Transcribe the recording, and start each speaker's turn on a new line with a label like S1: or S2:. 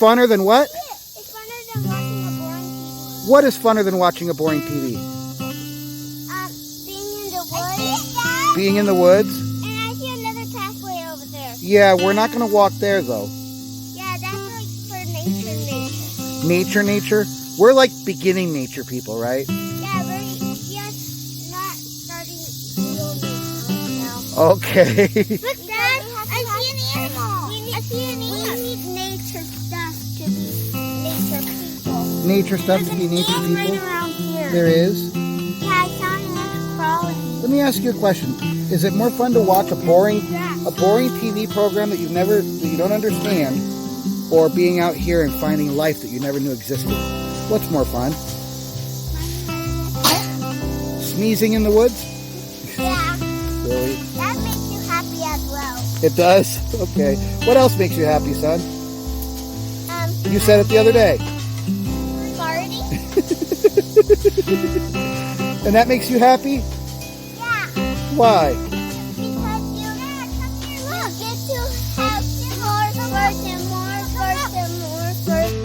S1: funner than what?
S2: It's funner than watching a boring TV.
S1: What is funner than watching a boring TV?
S2: Being in the woods.
S1: Being in the woods?
S2: And I see another pathway over there.
S1: Yeah, we're not going to walk there, though.
S2: Yeah, that's like for nature.
S1: Nature? We're like beginning nature people, right?
S2: Yeah, we're just not starting real nature now.
S1: Okay.
S2: Look, Dad, I see an animal. I see an animal. We need nature stuff to be nature people.
S1: Nature stuff to be nature
S2: There's an ant
S1: people?
S2: right around here.
S1: There is?
S2: Yeah, I saw an ant crawling.
S1: Let me ask you a question. Is it more fun to watch a boring TV program that you don't understand, or being out here and finding life that you never knew existed? What's more fun? Sneezing in the woods?
S2: Yeah,
S1: Really?
S2: that makes you happy as well.
S1: It does? Okay. What else makes you happy, son? You said it the other day.
S2: Farting?
S1: And that makes you happy?
S2: Yeah.
S1: Why?